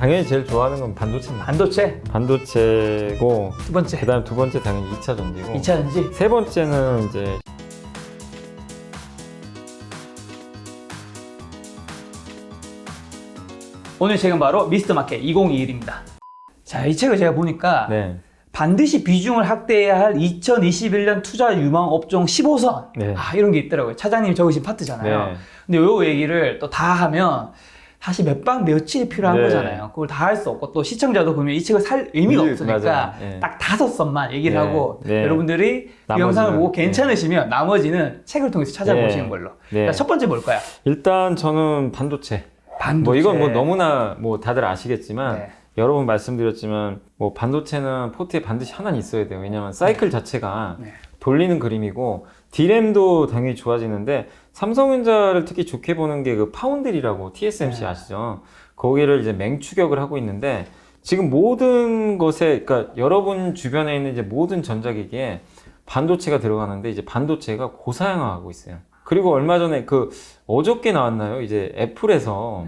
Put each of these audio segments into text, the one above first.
당연히 제일 좋아하는 건 반도체입니다. 반도체 반도체고 두 번째. 그다음 두 번째 당연히 2차 전지고 2차 전지. 세 번째는 이제 오늘 책은 바로 미스터 마켓 2021입니다. 자, 이 책을 제가 보니까 네. 반드시 비중을 확대해야 할 2021년 투자 유망 업종 15선. 네. 이런 게 있더라고요. 차장님이 적으신 파트잖아요. 네. 근데 요 얘기를 또 다 하면 사실 몇 방 며칠이 필요한 네. 거잖아요. 그걸 다 할 수 없고 또 시청자도 보면 이 책을 살 의미가 없으니까 맞아요. 네. 딱 5선만 얘기를 네. 하고 네. 여러분들이 이 나머지는, 영상을 보고 괜찮으시면 나머지는 책을 통해서 찾아보시는 네. 걸로. 네. 자, 첫 번째 뭘까요? 일단 저는 반도체. 뭐 이건 뭐 너무나 뭐 다들 아시겠지만 네. 여러 번 말씀드렸지만 뭐 반도체는 포트에 반드시 하나는 있어야 돼요. 왜냐면 사이클 자체가 네. 돌리는 그림이고 D램도 당연히 좋아지는데 삼성전자를 특히 좋게 보는 게 그 파운드리라고 TSMC 네. 아시죠? 거기를 이제 맹추격을 하고 있는데 지금 모든 것에 그러니까 여러분 주변에 있는 이제 모든 전자기기에 반도체가 들어가는데 이제 반도체가 고사양화하고 있어요. 그리고 얼마 전에 그 어저께 나왔나요? 이제 애플에서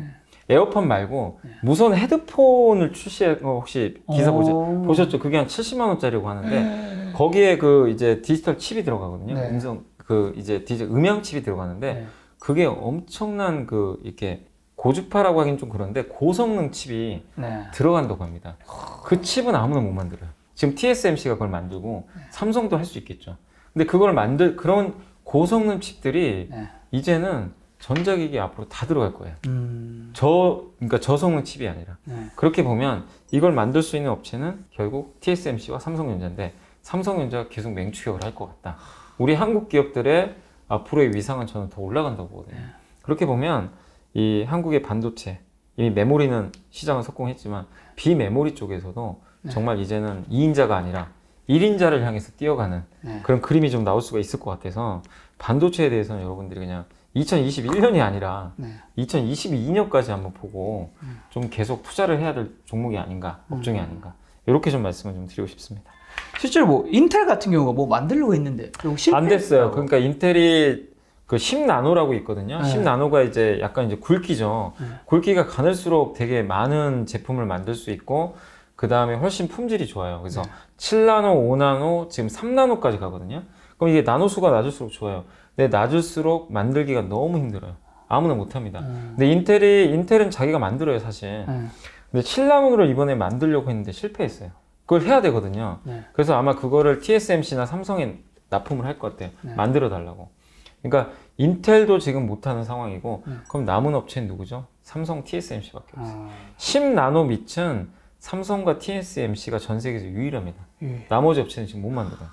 에어팟 말고 무선 헤드폰을 출시한 거 혹시 기사 보셨죠? 그게 한 70만 원짜리고 하는데 거기에 그 이제 디지털 칩이 들어가거든요. 네. 음성 그 이제 음향 칩이 들어가는데 네. 그게 엄청난 그 이렇게 고주파라고 하긴 좀 그런데 고성능 칩이 네. 들어간다고 합니다. 그 칩은 아무나 못 만들어요. 지금 TSMC가 그걸 만들고 삼성도 할 수 있겠죠. 근데 그걸 그런 고성능 칩들이 네. 이제는 전자기기 앞으로 다 들어갈 거예요. 그러니까 저성능 칩이 아니라. 네. 그렇게 보면 이걸 만들 수 있는 업체는 결국 TSMC와 삼성전자인데 삼성전자가 계속 맹추격을 할 것 같다. 우리 한국 기업들의 앞으로의 위상은 저는 더 올라간다고 보거든요. 그렇게 보면 이 한국의 반도체, 이미 메모리는 시장을 석공했지만 비메모리 쪽에서도 정말 이제는 2인자가 아니라 1인자를 향해서 뛰어가는 그런 그림이 좀 나올 수가 있을 것 같아서 반도체에 대해서는 여러분들이 그냥 2021년이 아니라 2022년까지 한번 보고 좀 계속 투자를 해야 될 종목이 아닌가, 업종이 아닌가 이렇게 좀 말씀을 좀 드리고 싶습니다. 실제로 뭐 인텔 같은 경우가 뭐 만들려고 했는데 결국 안 됐어요. 그러니까 인텔이 그 10나노라고 있거든요. 10나노가 이제 약간 이제 굵기죠. 굵기가 가늘수록 되게 많은 제품을 만들 수 있고 그 다음에 훨씬 품질이 좋아요. 그래서 7나노, 5나노, 지금 3나노까지 가거든요. 그럼 이게 나노수가 낮을수록 좋아요. 근데 낮을수록 만들기가 너무 힘들어요. 아무나 못합니다. 근데 인텔은 자기가 만들어요, 사실. 근데 7나노를 이번에 만들려고 했는데 실패했어요. 그걸 해야 되거든요. 그래서 아마 그거를 TSMC나 삼성에 납품을 할 것 같아요. 만들어 달라고. 그러니까 인텔도 지금 못하는 상황이고 그럼 남은 업체는 누구죠? 삼성, TSMC밖에 없어요. 10나노 밑은 삼성과 TSMC가 전 세계에서 유일합니다. 나머지 업체는 지금 못 만들어요.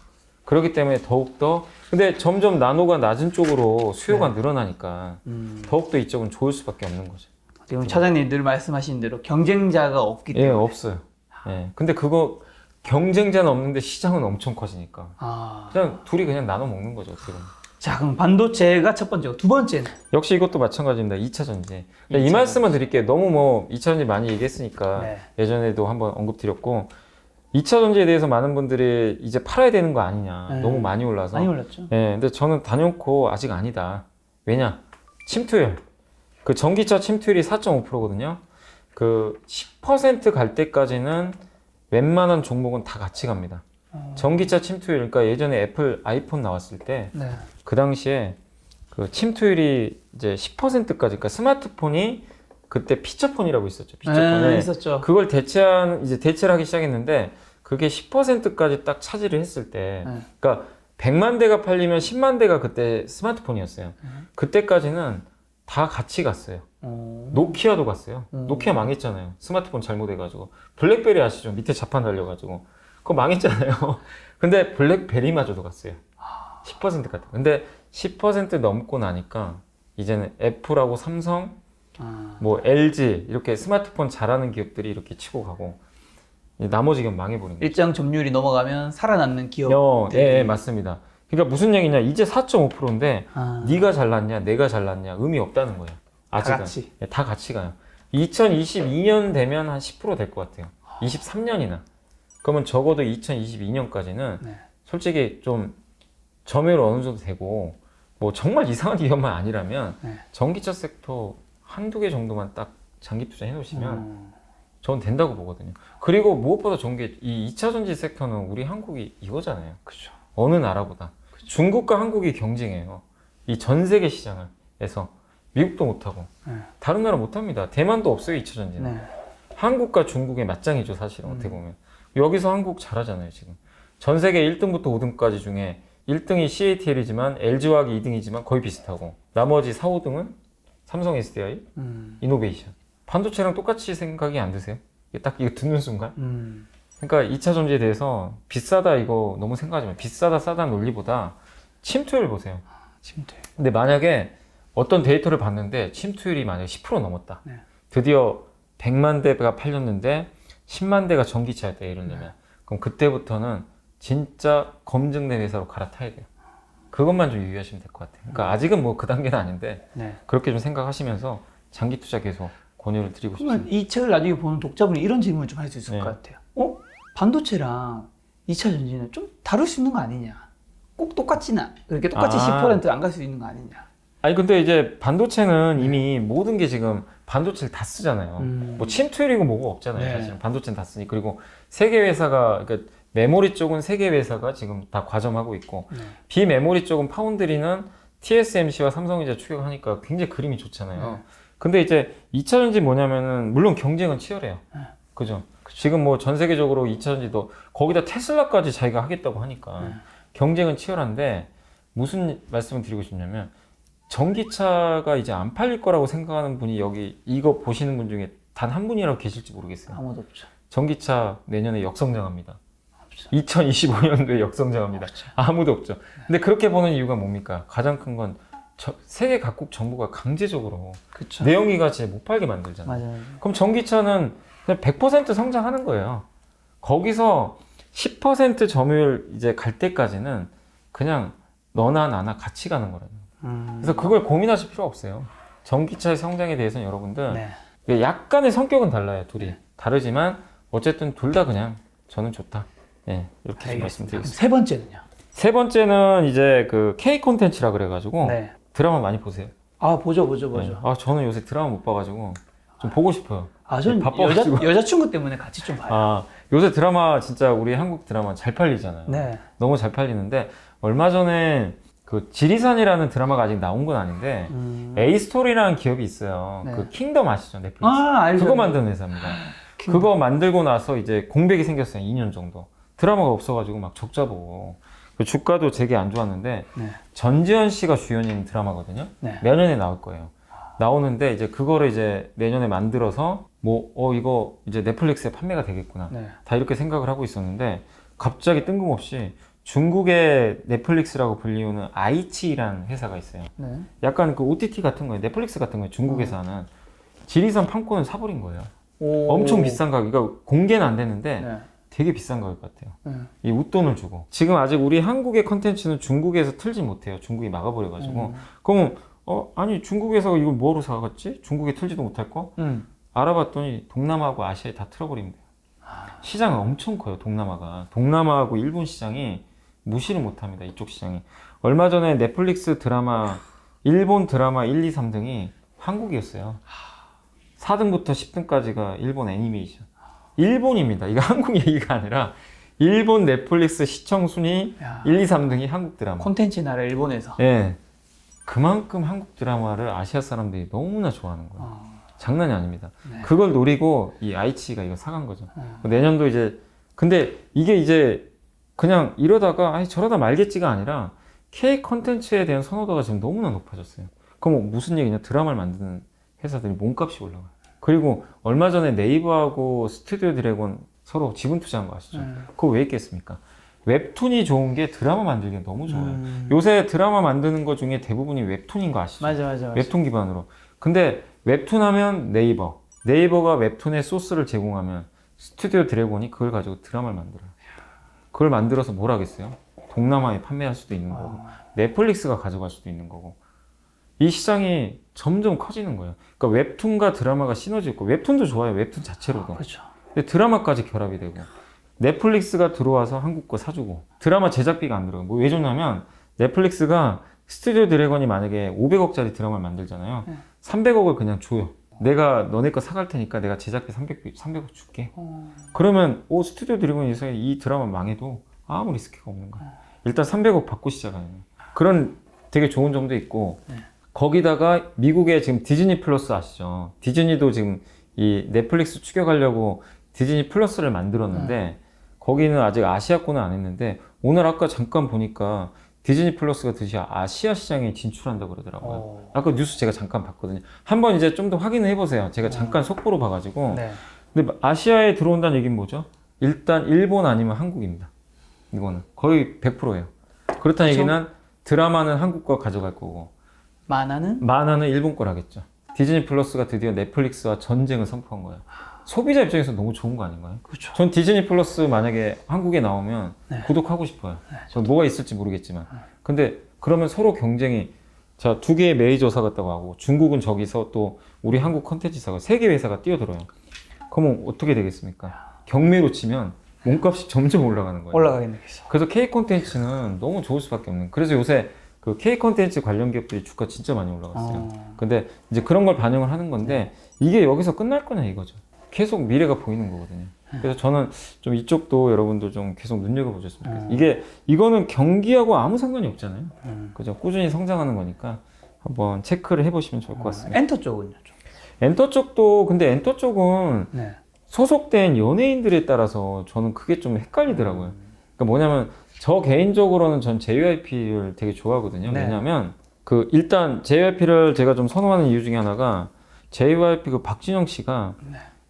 그렇기 때문에 더욱더 근데 점점 나노가 낮은 쪽으로 수요가 늘어나니까 더욱더 이쪽은 좋을 수밖에 없는 거죠. 지금 차장님 늘 말씀하신 대로 경쟁자가 없기 때문에. 예, 없어요. 예. 근데 그거 경쟁자는 없는데 시장은 엄청 커지니까 그냥 둘이 그냥 나눠 먹는 거죠, 어떻게 보면. 자, 그럼 반도체가 첫 번째고 두 번째는? 역시 이것도 마찬가지입니다. 2차 전지. 이 말씀만 드릴게요. 너무 뭐 2차 전지 많이 얘기했으니까 예전에도 한번 언급드렸고 2차 전지에 대해서 많은 분들이 이제 팔아야 되는 거 아니냐. 너무 많이 올라서. 많이 올랐죠. 예, 근데 저는 단연코 아직 아니다. 왜냐? 침투율. 그 전기차 침투율이 4.5%거든요. 그 10% 갈 때까지는 웬만한 종목은 다 같이 갑니다. 전기차 침투율, 그러니까 예전에 애플 아이폰 나왔을 때 그 당시에 그 침투율이 이제 10%까지, 그러니까 스마트폰이 그때 피처폰이라고 있었죠. 피처폰에 있었죠. 그걸 대체를 하기 시작했는데 그게 10%까지 딱 차지를 했을 때, 그러니까 100만 대가 팔리면 10만 대가 그때 스마트폰이었어요. 그때까지는 다 같이 갔어요. 노키아도 갔어요. 노키아 망했잖아요. 스마트폰 잘못해가지고. 블랙베리 아시죠? 밑에 자판 달려가지고. 그거 망했잖아요. 근데 블랙베리마저도 갔어요. 10% 갔다. 근데 10% 넘고 나니까 이제는 애플하고 삼성, 뭐 LG 이렇게 스마트폰 잘하는 기업들이 이렇게 치고 가고 나머지 기업 망해버린 거예요. 일정 점유율이 넘어가면 살아남는 기업. 예, 맞습니다. 그러니까 무슨 얘기냐? 이제 4.5%인데 네가 잘났냐, 내가 잘났냐 의미 없다는 거예요. 아직은. 다 같이. 예, 다 같이 가요. 2022년 되면 한 10% 될 것 같아요. 23년이나. 그러면 적어도 2022년까지는 솔직히 좀 점유율 어느 정도 되고 뭐 정말 이상한 기업만 아니라면 전기차 섹터 한두 개 정도만 딱 장기 투자 해놓으시면 저는 된다고 보거든요. 그리고 무엇보다 좋은 게 이 2차 전지 섹터는 우리 한국이 이거잖아요. 그렇죠. 어느 나라보다. 중국과 한국이 경쟁해요. 이 전 세계 시장을 해서 미국도 못하고 네. 다른 나라 못합니다. 대만도 없어요 2차 전지는. 네. 한국과 중국의 맞짱이죠 사실은 어떻게 보면. 여기서 한국 잘하잖아요 지금. 전 세계 1등부터 5등까지 중에 1등이 CATL이지만 LG화학이 2등이지만 거의 비슷하고 나머지 4, 5등은 삼성 SDI, 이노베이션. 반도체랑 똑같이 생각이 안 드세요? 이게 딱 이거 듣는 순간? 그러니까 2차 전지에 대해서 비싸다 이거 너무 생각하지 마요. 비싸다 싸다 논리보다 침투율 보세요. 침투. 근데 만약에 어떤 데이터를 봤는데 침투율이 만약에 10% 넘었다. 네. 드디어 100만 대가 팔렸는데 10만 대가 전기차였다 예를 들면. 네. 그럼 그때부터는 진짜 검증된 회사로 갈아타야 돼요. 그것만 좀 유의하시면 될 것 같아요. 그러니까 아직은 뭐 그 단계는 아닌데 네. 그렇게 좀 생각하시면서 장기 투자 계속 권유를 드리고 그러면 싶습니다. 이 책을 나중에 보는 독자분이 이런 질문을 좀 할 수 있을 네. 것 같아요. 반도체랑 2차 전지는 좀 다를 수 있는 거 아니냐? 꼭 똑같지나 그렇게 똑같이 10%안 갈 수 있는 거 아니냐? 아니 근데 이제 반도체는 이미 모든 게 지금 반도체를 다 쓰잖아요. 뭐 침투율이고 뭐고 없잖아요. 네. 사실 반도체는 다 쓰니. 그리고 세계 회사가 그러니까 메모리 쪽은 세계 회사가 지금 다 과점하고 있고 비메모리 쪽은 파운드리는 TSMC와 삼성전자 추격하니까 굉장히 그림이 좋잖아요. 근데 이제 2차 전지 뭐냐면은 물론 경쟁은 치열해요. 그죠? 지금 뭐 전 세계적으로 2차 전지도 거기다 테슬라까지 자기가 하겠다고 하니까 경쟁은 치열한데 무슨 말씀을 드리고 싶냐면 전기차가 이제 안 팔릴 거라고 생각하는 분이 여기 이거 보시는 분 중에 단 한 분이라고 계실지 모르겠어요. 아무도 없죠. 전기차 내년에 역성장합니다. 2025년도에 역성장합니다. 아무도 없죠. 근데 그렇게 보는 이유가 뭡니까? 가장 큰 건 세계 각국 정부가 강제적으로 그렇죠. 내연기 가치에 못 팔게 만들잖아요. 맞아요. 그럼 전기차는 그냥 100% 성장하는 거예요. 거기서 10% 점유율 이제 갈 때까지는 그냥 너나 나나 같이 가는 거라요. 그래서 그걸 고민하실 필요 없어요. 전기차의 성장에 대해서는 여러분들 네. 약간의 성격은 달라요. 둘이 다르지만 어쨌든 둘 다 그냥 저는 좋다. 예, 이렇게 좀 말씀드리겠습니다. 세 번째는요? 세 번째는 이제 그 K 콘텐츠라 그래가지고 네. 드라마 많이 보세요. 아 보죠. 네. 아 저는 요새 드라마 못 봐가지고 좀 보고 싶어요. 아 저는 바빠가지고. 여자친구 때문에 같이 좀 봐요. 아 요새 드라마 진짜 우리 한국 드라마 잘 팔리잖아요. 네. 너무 잘 팔리는데 얼마 전에 그 지리산이라는 드라마가 아직 나온 건 아닌데 에이스토리라는 기업이 있어요. 네. 그 킹덤 아시죠? 넷플릭스. 아 알죠. 그거 만든 회사입니다. 그거 만들고 나서 이제 공백이 생겼어요. 2년 정도. 드라마가 없어가지고 막 적자 보고. 그 주가도 되게 안 좋았는데 네. 전지현 씨가 주연인 드라마거든요. 네. 내년에 나올 거예요. 나오는데 이제 그거를 이제 내년에 만들어서 뭐 이거 이제 넷플릭스에 판매가 되겠구나. 네. 다 이렇게 생각을 하고 있었는데 갑자기 뜬금없이 중국의 넷플릭스라고 불리우는 아이치라는 회사가 있어요. 네. 약간 그 OTT 같은 거예요. 넷플릭스 같은 거예요. 중국에서 하는. 지리산 판권을 사버린 거예요. 오. 엄청 비싼 가격. 그러니까 공개는 안 되는데 네. 되게 비싼 가격 같아요. 네. 이 웃돈을 주고. 지금 아직 우리 한국의 컨텐츠는 중국에서 틀지 못해요. 중국이 막아버려가지고. 그러면 아니 중국에서 이걸 뭐로 사갔지? 중국에 틀지도 못할 거? 알아봤더니 동남아하고 아시아에 다 틀어버리면 돼요. 시장은 엄청 커요. 동남아가. 동남아하고 일본 시장이 무시를 못합니다. 이쪽 시장이. 얼마 전에 넷플릭스 드라마 일본 드라마 1, 2, 3등이 한국이었어요. 4등부터 10등까지가 일본 애니메이션. 일본입니다. 이거 한국 얘기가 아니라 일본 넷플릭스 시청 순위 야. 1, 2, 3등이 한국 드라마. 콘텐츠 나라 일본에서. 예. 그만큼 한국 드라마를 아시아 사람들이 너무나 좋아하는 거예요. 장난이 아닙니다. 네. 그걸 노리고 이 아이치가 이거 사간 거죠. 내년도 이제 근데 이게 이제 그냥 이러다가 아니 저러다 말겠지가 아니라 K 컨텐츠에 대한 선호도가 지금 너무나 높아졌어요. 그럼 무슨 얘기냐? 드라마를 만드는 회사들이 몸값이 올라가요. 그리고 얼마 전에 네이버하고 스튜디오 드래곤 서로 지분 투자한 거 아시죠? 그거 왜 있겠습니까? 웹툰이 좋은 게 드라마 만들기가 너무 좋아요. 요새 드라마 만드는 거 중에 대부분이 웹툰인 거 아시죠? 맞아. 웹툰 기반으로. 근데 웹툰 하면 네이버. 네이버가 웹툰의 소스를 제공하면 스튜디오 드래곤이 그걸 가지고 드라마를 만들어요. 그걸 만들어서 뭘 하겠어요? 동남아에 판매할 수도 있는 거고 넷플릭스가 가져갈 수도 있는 거고 이 시장이 점점 커지는 거예요. 그러니까 웹툰과 드라마가 시너지 있고 웹툰도 좋아요. 웹툰 자체로도. 그렇죠. 근데 드라마까지 결합이 되고 넷플릭스가 들어와서 한국 거 사주고 드라마 제작비가 안 들어요. 뭐 왜 좋냐면 넷플릭스가 스튜디오 드래곤이 만약에 500억짜리 드라마를 만들잖아요. 300억을 그냥 줘요. 내가 너네 거 사갈 테니까 내가 제작비 300억 줄게. 그러면 스튜디오 드래곤에서 이 드라마 망해도 아무 리스크가 없는 거야. 일단 300억 받고 시작하는 거야. 그런 되게 좋은 점도 있고 네. 거기다가 미국에 지금 디즈니 플러스 아시죠? 디즈니도 지금 이 넷플릭스 추격하려고 디즈니 플러스를 만들었는데 거기는 아직 아시아권은 안 했는데 오늘 아까 잠깐 보니까 디즈니 플러스가 드디어 아시아 시장에 진출한다고 그러더라고요. 아까 뉴스 제가 잠깐 봤거든요. 한번 이제 좀 더 확인을 해보세요. 제가 잠깐 속보로 봐가지고. 네. 근데 아시아에 들어온다는 얘기는 뭐죠? 일단 일본 아니면 한국입니다. 이거는 거의 100%예요. 그렇다는 그쵸? 얘기는 드라마는 한국 거 가져갈 거고 만화는 일본 거라겠죠. 디즈니 플러스가 드디어 넷플릭스와 전쟁을 선포한 거예요. 소비자 입장에서 너무 좋은 거 아닌가요? 그렇죠. 전 디즈니 플러스 만약에 한국에 나오면 네. 구독하고 싶어요. 저 뭐가 있을지 모르겠지만. 근데 그러면 서로 경쟁이 자, 두 개의 메이저사 같다고 하고 중국은 저기서 또 우리 한국 컨텐츠사가 세 개 회사가 뛰어들어요. 그러면 어떻게 되겠습니까? 경매로 치면 몸값이 점점 올라가는 거예요. 올라가겠네요. 그래서 K 콘텐츠는 너무 좋을 수밖에 없는. 그래서 요새 그 K 콘텐츠 관련 기업들이 주가 진짜 많이 올라갔어요. 근데 이제 그런 걸 반영을 하는 건데 이게 여기서 끝날 거냐 이거죠. 계속 미래가 보이는 거거든요. 그래서 저는 좀 이쪽도 여러분들 좀 계속 눈여겨보셨으면 좋겠어요. 이거는 경기하고 아무 상관이 없잖아요. 그죠? 꾸준히 성장하는 거니까 한번 체크를 해보시면 좋을 것 같습니다. 엔터 쪽은요? 좀. 엔터 쪽도 근데 엔터 쪽은 네. 소속된 연예인들에 따라서 저는 그게 좀 헷갈리더라고요. 그러니까 뭐냐면 저 개인적으로는 전 JYP를 되게 좋아하거든요. 네. 왜냐면 그 일단 JYP를 제가 좀 선호하는 이유 중에 하나가 JYP 그 박진영 씨가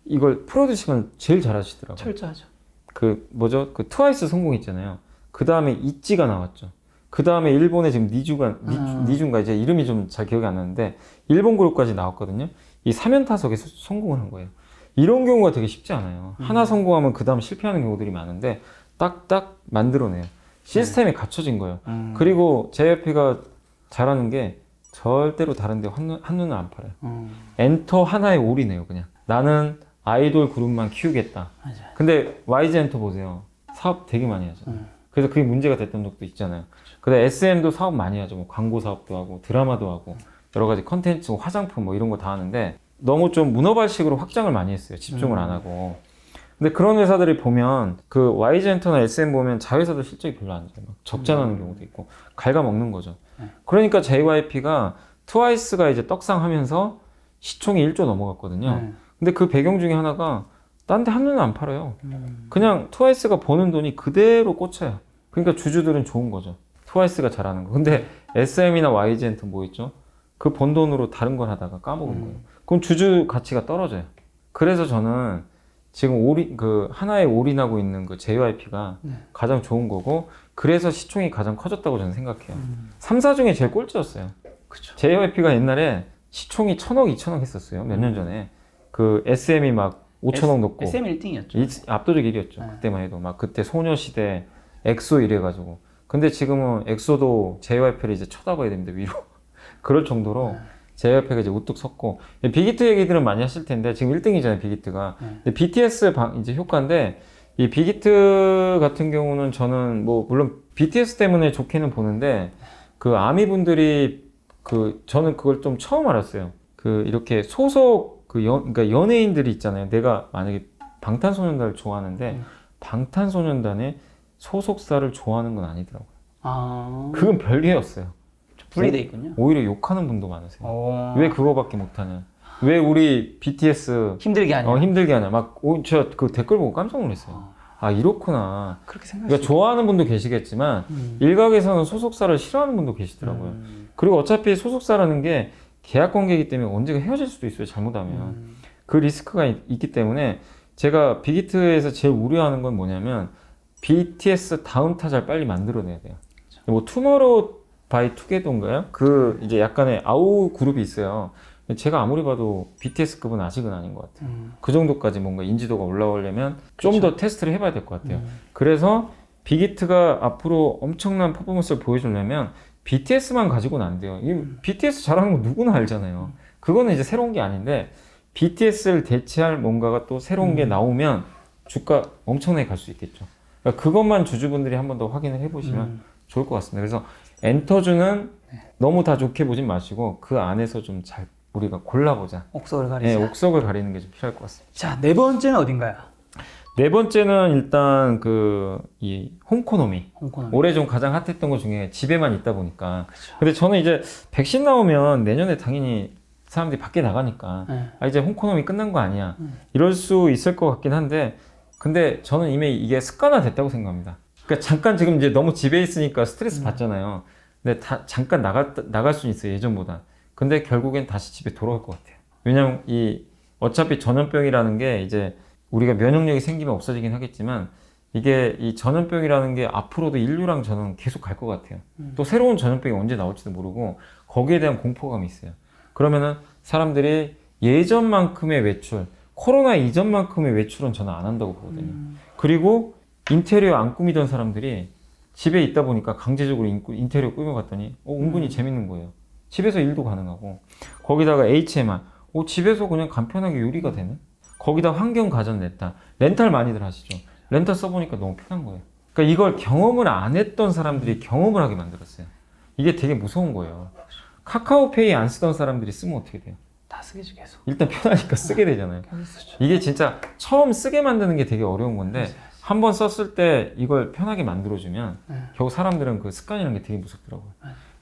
이걸 프로듀싱을 제일 잘하시더라고요. 철저하죠. 그 뭐죠? 그 트와이스 성공 있잖아요. 그 다음에 있지가 나왔죠. 그 다음에 일본의 지금 니준가 이제 이름이 좀 잘 기억이 안 나는데 일본 그룹까지 나왔거든요. 이 3연타석에 성공을 한 거예요. 이런 경우가 되게 쉽지 않아요. 하나 성공하면 그 다음 실패하는 경우들이 많은데 딱딱 만들어내요. 시스템이 갖춰진 거예요. 그리고 JYP가 잘하는 게 절대로 다른 데 한눈을 안 팔아요. 엔터 하나에 올이네요. 그냥 나는 아이돌 그룹만 키우겠다. 맞아요. 근데 YG 엔터 보세요. 사업 되게 많이 하잖아요. 그래서 그게 문제가 됐던 적도 있잖아요. 근데 SM도 사업 많이 하죠. 뭐 광고 사업도 하고 드라마도 하고 여러 가지 컨텐츠, 화장품 뭐 이런 거 다 하는데 너무 좀 문어발식으로 확장을 많이 했어요. 집중을 안 하고. 근데 그런 회사들이 보면 그 YG 엔터나 SM 보면 자회사도 실적이 별로 안 좋아요. 막 적자나는 경우도 있고 갉아먹는 거죠. 그러니까 JYP가 트와이스가 이제 떡상하면서 시총이 1조 넘어갔거든요. 근데 그 배경 중에 하나가 딴 데 한눈에 안 팔아요. 그냥 트와이스가 버는 돈이 그대로 꽂혀요. 그러니까 주주들은 좋은 거죠. 트와이스가 잘하는 거. 근데 SM이나 YG한테 뭐 있죠? 그 번 돈으로 다른 걸 하다가 까먹은 거예요. 그럼 주주 가치가 떨어져요. 그래서 저는 지금 하나에 올인하고 있는 그 JYP가 가장 좋은 거고, 그래서 시총이 가장 커졌다고 저는 생각해요. 3사 중에 제일 꼴찌였어요. 그쵸. JYP가 옛날에 시총이 1000억, 2000억 했었어요. 몇 년 전에. 그 SM이 막 5천억 넣고. SM 1등이었죠. 압도적 1위였죠. 그때만 해도. 막 그때 소녀시대, 엑소 이래가지고. 근데 지금은 엑소도 JYP를 이제 쳐다봐야 됩니다, 위로. 그럴 정도로 JYP가 이제 우뚝 섰고. 빅히트 얘기들은 많이 하실 텐데, 지금 1등이잖아요, 빅히트가. BTS 이제 효과인데, 이 빅히트 같은 경우는 저는 뭐, 물론 BTS 때문에 좋게는 보는데, 그 아미 분들이 저는 그걸 좀 처음 알았어요. 이렇게 소속, 그러니까 연예인들이 있잖아요. 내가 만약에 방탄소년단을 좋아하는데, 방탄소년단의 소속사를 좋아하는 건 아니더라고요. 아. 그건 별개였어요. 분리돼 있군요. 오히려 욕하는 분도 많으세요. 왜 왜 그거밖에 못하냐? 왜 우리 BTS 힘들게 하냐? 힘들게 하냐? 저 그 댓글 보고 깜짝 놀랐어요. 아, 이렇구나. 그렇게 생각할 그러니까 좋아하는 분도 계시겠지만 일각에서는 소속사를 싫어하는 분도 계시더라고요. 그리고 어차피 소속사라는 게 계약 관계이기 때문에 언제가 헤어질 수도 있어요. 잘못하면. 그 리스크가 있기 때문에 제가 빅히트에서 제일 우려하는 건 뭐냐면 BTS 다음 타자를 빨리 만들어내야 돼요. 뭐 투모로우 바이 투게더인가요? 이제 약간의 아우 그룹이 있어요. 제가 아무리 봐도 BTS급은 아직은 아닌 것 같아요. 그 정도까지 뭔가 인지도가 올라오려면 좀 더 테스트를 해봐야 될 것 같아요. 그래서 빅히트가 앞으로 엄청난 퍼포먼스를 보여주려면 BTS만 가지고는 안 돼요. BTS 잘하는 거 누구나 알잖아요. 그거는 이제 새로운 게 아닌데 BTS를 대체할 뭔가가 또 새로운 게 나오면 주가 엄청나게 갈 수 있겠죠. 그러니까 그것만 주주분들이 한 번 더 확인을 해보시면 좋을 것 같습니다. 그래서 엔터주는 너무 다 좋게 보진 마시고 그 안에서 좀 잘 우리가 골라보자. 옥석을 네, 가리자. 옥석을 가리는 게 좀 필요할 것 같습니다. 자, 네 번째는 어딘가요? 네 번째는 일단 이 홈코노미. 홍코노미. 올해 좀 가장 핫했던 것 중에 집에만 있다 보니까. 근데 저는 이제 백신 나오면 내년에 당연히 사람들이 밖에 나가니까 네. 아, 이제 홈코노미 끝난 거 아니야. 이럴 수 있을 것 같긴 한데 근데 저는 이미 이게 습관화 됐다고 생각합니다. 그러니까 잠깐 지금 이제 너무 집에 있으니까 스트레스 받잖아요. 근데 잠깐 나갈 수는 있어요. 예전보다. 근데 결국엔 다시 집에 돌아올 것 같아요. 왜냐면 어차피 전염병이라는 게 이제 우리가 면역력이 생기면 없어지긴 하겠지만 이게 이 전염병이라는 게 앞으로도 인류랑 저는 계속 갈 것 같아요. 또 새로운 전염병이 언제 나올지도 모르고 거기에 대한 공포감이 있어요. 그러면은 사람들이 예전만큼의 외출, 코로나 이전만큼의 외출은 저는 안 한다고 보거든요. 그리고 인테리어 안 꾸미던 사람들이 집에 있다 보니까 강제적으로 인테리어 꾸며갔더니 은근히 재밌는 거예요. 집에서 일도 가능하고 거기다가 HMR, 집에서 그냥 간편하게 요리가 되는? 거기다 환경 가전 냈다. 렌탈 많이들 하시죠. 렌탈 써보니까 너무 편한 거예요. 그러니까 이걸 경험을 안 했던 사람들이 경험을 하게 만들었어요. 이게 되게 무서운 거예요. 카카오페이 안 쓰던 사람들이 쓰면 어떻게 돼요? 다 쓰겠지 계속. 일단 편하니까 쓰게 되잖아요. 계속 쓰죠. 이게 진짜 처음 쓰게 만드는 게 되게 어려운 건데 한 번 썼을 때 이걸 편하게 만들어주면 결국 사람들은 그 습관이라는 게 되게 무섭더라고요.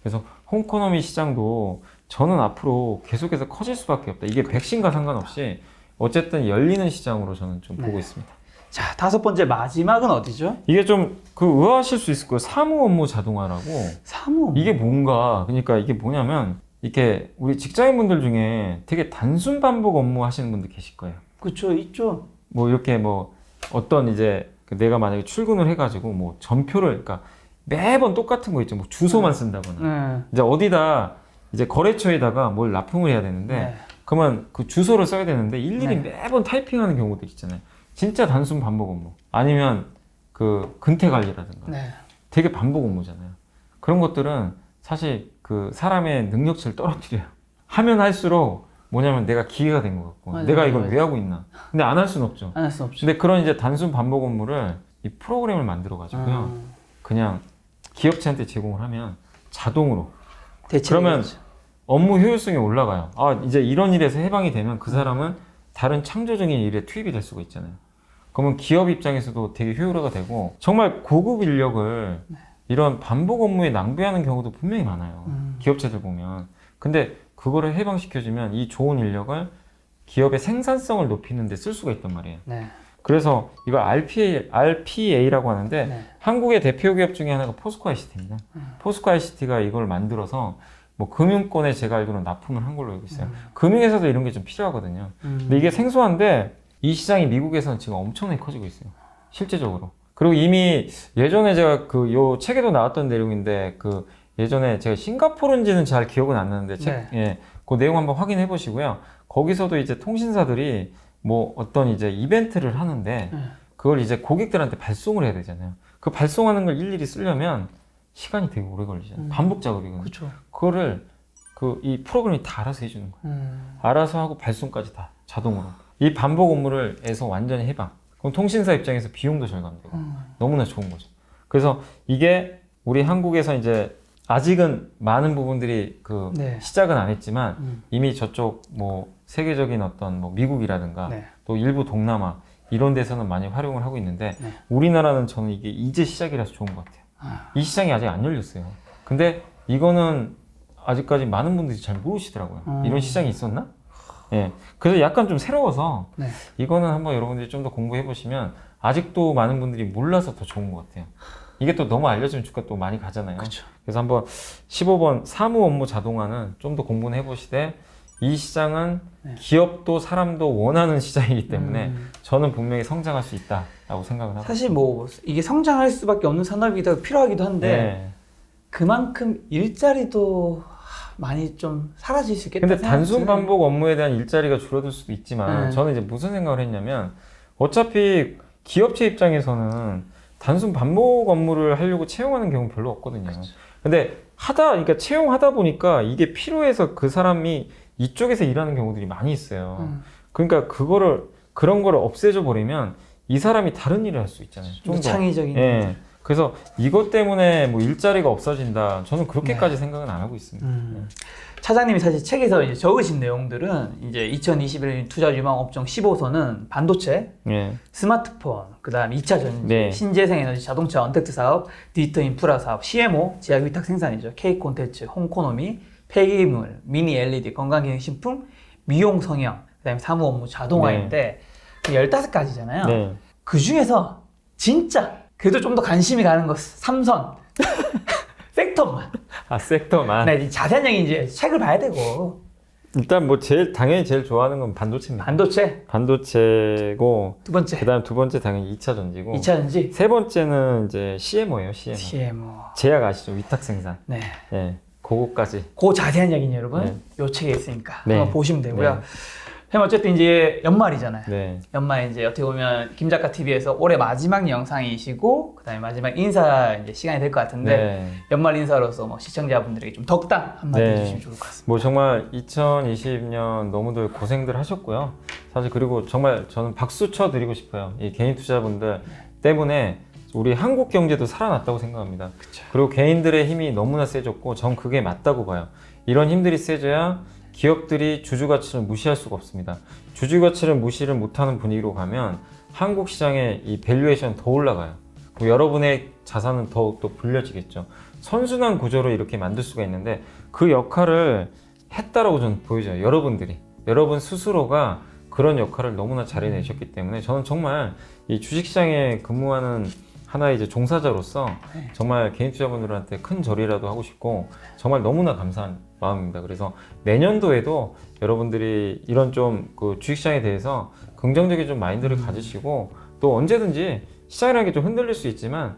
그래서 홈코노미 시장도 저는 앞으로 계속해서 커질 수밖에 없다. 이게 백신과 상관없이 어쨌든 열리는 시장으로 저는 좀 보고 있습니다. 자, 다섯 번째 마지막은 어디죠? 이게 좀 의아하실 수 있을 거예요. 사무 업무 자동화라고. 사무. 이게 뭔가, 그러니까 이게 뭐냐면 이렇게 우리 직장인분들 중에 되게 단순 반복 업무 하시는 분들 계실 거예요. 그쵸, 있죠. 뭐 이렇게 뭐 어떤 이제 내가 만약에 출근을 해가지고 뭐 전표를, 그러니까 매번 똑같은 거 있죠. 뭐 주소만 쓴다거나. 이제 어디다 이제 거래처에다가 뭘 납품을 해야 되는데 그러면 그 주소를 써야 되는데 일일이 매번 타이핑하는 경우들 있잖아요. 진짜 단순 반복 업무. 아니면 그 근태 관리라든가. 되게 반복 업무잖아요. 그런 것들은 사실 그 사람의 능력치를 떨어뜨려요. 하면 할수록 뭐냐면 내가 기회가 된 것 같고 내가 이걸 왜 하고 있나. 근데 안 할 수는 없죠. 안 할 수 없죠. 근데 그런 이제 단순 반복 업무를 이 프로그램을 만들어 가지고요. 그냥 기업체한테 제공을 하면 자동으로. 그러면 업무 효율성이 올라가요. 이제 이런 일에서 해방이 되면 그 사람은 다른 창조적인 일에 투입이 될 수가 있잖아요. 그러면 기업 입장에서도 되게 효율화가 되고 정말 고급 인력을 이런 반복 업무에 낭비하는 경우도 분명히 많아요. 기업체들 보면. 근데 그거를 해방시켜주면 이 좋은 인력을 기업의 생산성을 높이는 데 쓸 수가 있단 말이에요. 그래서 이걸 RPA라고 하는데 한국의 대표 기업 중에 하나가 포스코 ICT입니다. 포스코 ICT가 이걸 만들어서 뭐 금융권에 제가 알기로는 납품을 한 걸로 알고 있어요. 금융에서도 이런 게 좀 필요하거든요. 근데 이게 생소한데 이 시장이 미국에서는 지금 엄청나게 커지고 있어요. 실제적으로. 그리고 이미 예전에 제가 요 책에도 나왔던 내용인데 예전에 제가 싱가포르인지는 잘 기억은 안 나는데 그 내용 한번 확인해 보시고요. 거기서도 이제 통신사들이 뭐 어떤 이제 이벤트를 하는데 그걸 이제 고객들한테 발송을 해야 되잖아요. 그 발송하는 걸 일일이 쓰려면 시간이 되게 오래 걸리잖아요. 반복 작업이거든요. 그쵸. 그거를 이 프로그램이 다 알아서 해주는 거예요. 알아서 하고 발송까지 다 자동으로. 이 반복 업무를 해서 완전히 해방. 그럼 통신사 입장에서 비용도 절감되고 너무나 좋은 거죠. 그래서 이게 우리 한국에서 이제 아직은 많은 부분들이 시작은 안 했지만 이미 저쪽 뭐 세계적인 어떤 뭐 미국이라든가 또 일부 동남아 이런 데서는 많이 활용을 하고 있는데 우리나라는 저는 이게 이제 시작이라서 좋은 것 같아요. 이 시장이 아직 안 열렸어요. 근데 이거는 아직까지 많은 분들이 잘 모르시더라고요. 이런 시장이 있었나? 그래서 약간 좀 새로워서 이거는 한번 여러분들이 좀 더 공부해 보시면 아직도 많은 분들이 몰라서 더 좋은 것 같아요. 이게 또 너무 알려지면 주가 또 많이 가잖아요. 그쵸. 그래서 한번 15번 사무 업무 자동화는 좀 더 공부는 해보시되 이 시장은 기업도 사람도 원하는 시장이기 때문에 저는 분명히 성장할 수 있다라고 생각을 하고 사실 뭐 이게 성장할 수밖에 없는 산업이기도 필요하기도 한데 그만큼 일자리도 많이 좀 사라질 수 있겠다. 근데 단순 반복 업무에 대한 일자리가 줄어들 수도 있지만 저는 이제 무슨 생각을 했냐면 어차피 기업체 입장에서는 단순 반복 업무를 하려고 채용하는 경우 별로 없거든요. 근데 그러니까 채용하다 보니까 이게 필요해서 그 사람이 이쪽에서 일하는 경우들이 많이 있어요. 그러니까 그런 거를 없애줘 버리면 이 사람이 다른 일을 할 수 있잖아요. 좀 더 창의적인. 그래서 이것 때문에 뭐 일자리가 없어진다. 저는 그렇게까지 생각은 안 하고 있습니다. 차장님이 사실 책에서 이제 적으신 내용들은 이제 2021년 투자 유망 업종 15선은 반도체, 예. 스마트폰, 그다음 2차 전지, 네. 신재생에너지, 자동차 언택트 사업, 디지털 인프라 사업, CMO, 제약 위탁 생산이죠. K 콘텐츠, 홈코노미, 폐기물, 미니 LED, 건강기능식품, 미용 성형, 그다음에 사무 업무 자동화인데 15가지잖아요. 네. 그 중에서 진짜 그래도 좀 더 관심이 가는 것 3선 섹터만. 아, 섹터만. 네, 이 자세한 얘기 이제 책을 봐야 되고. 일단 뭐 당연히 제일 좋아하는 건 반도체입니다. 반도체 반도체고 두 번째, 그다음 두 번째 당연히 2차 전지고 2차 전지, 세 번째는 이제 CMO예요. CMO. CMO. 제약 아시죠? 위탁 생산. 네. 예. 그거까지. 그 자세한 얘기는 여러분 네. 요 책에 있으니까 네. 한번 보시면 되고요. 네. 그럼 어쨌든 이제 연말이잖아요. 네. 연말 이제 어떻게 보면 김작가 TV에서 올해 마지막 영상이시고 그다음에 마지막 인사 이제 시간이 될 것 같은데 네. 연말 인사로서 뭐 시청자분들에게 좀 덕담 한마디 네. 해주시면 좋을 것 같습니다. 뭐 정말 2020년 너무들 고생들 하셨고요. 사실 그리고 정말 저는 박수 쳐 드리고 싶어요. 이 개인 투자분들 때문에 우리 한국 경제도 살아났다고 생각합니다. 그쵸. 그리고 개인들의 힘이 너무나 세졌고 전 그게 맞다고 봐요. 이런 힘들이 세져야 기업들이 주주 가치를 무시할 수가 없습니다. 주주 가치를 무시를 못하는 분위기로 가면 한국 시장의 이 밸류에이션 더 올라가요. 그리고 여러분의 자산은 더욱더 불려지겠죠. 선순환 구조로 이렇게 만들 수가 있는데 그 역할을 했다라고 저는 보여져요. 여러분 스스로가 그런 역할을 너무나 잘 해내셨기 때문에 저는 정말 이 주식시장에 근무하는 하나의 이제 종사자로서 정말 개인 투자분들한테 큰 절이라도 하고 싶고 정말 너무나 감사한 마음입니다. 그래서 내년도에도 여러분들이 이런 좀 그 주식시장에 대해서 긍정적인 좀 마인드를 가지시고 또 언제든지 시장이라는 게 좀 흔들릴 수 있지만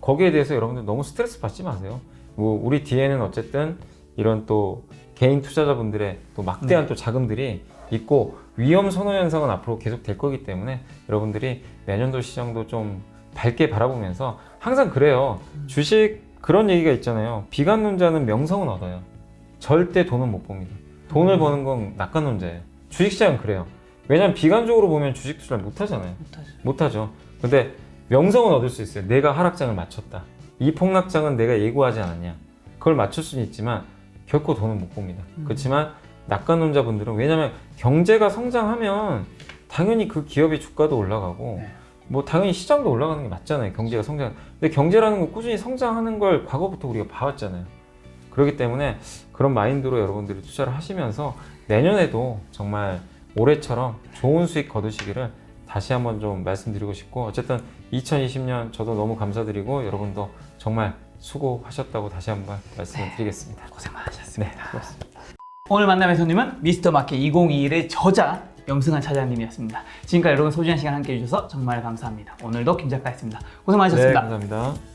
거기에 대해서 여러분들 너무 스트레스 받지 마세요. 뭐 우리 뒤에는 어쨌든 이런 또 개인 투자자분들의 또 막대한 또 자금들이 있고 위험 선호 현상은 앞으로 계속 될 거기 때문에 여러분들이 내년도 시장도 좀 밝게 바라보면서 항상 그래요. 주식 그런 얘기가 있잖아요. 비관론자는 명성은 얻어요. 절대 돈은 못 봅니다. 돈을 버는 건 낙관론자예요. 주식시장은 그래요. 왜냐면 비관적으로 보면 주식 투자를 못 하잖아요. 못하죠. 근데 명성은 얻을 수 있어요. 내가 하락장을 맞췄다. 이 폭락장은 내가 예고하지 않았냐. 그걸 맞출 수는 있지만 결코 돈은 못 봅니다. 그렇지만 낙관론자분들은 왜냐면 경제가 성장하면 당연히 그 기업의 주가도 올라가고 네. 뭐 당연히 시장도 올라가는 게 맞잖아요. 경제가 성장. 근데 경제라는 건 꾸준히 성장하는 걸 과거부터 우리가 봐왔잖아요. 그렇기 때문에 그런 마인드로 여러분들이 투자를 하시면서 내년에도 정말 올해처럼 좋은 수익 거두시기를 다시 한번 좀 말씀드리고 싶고 어쨌든 2020년 저도 너무 감사드리고 여러분도 정말 수고하셨다고 다시 한번 말씀을 드리겠습니다. 고생 많으셨습니다. 네, 고맙습니다. 오늘 만남의 손님은 미스터마켓 2021의 저자 염승환 차장님이었습니다. 지금까지 여러분 소중한 시간 함께 해주셔서 정말 감사합니다. 오늘도 김 작가였습니다. 고생 많으셨습니다. 네, 감사합니다.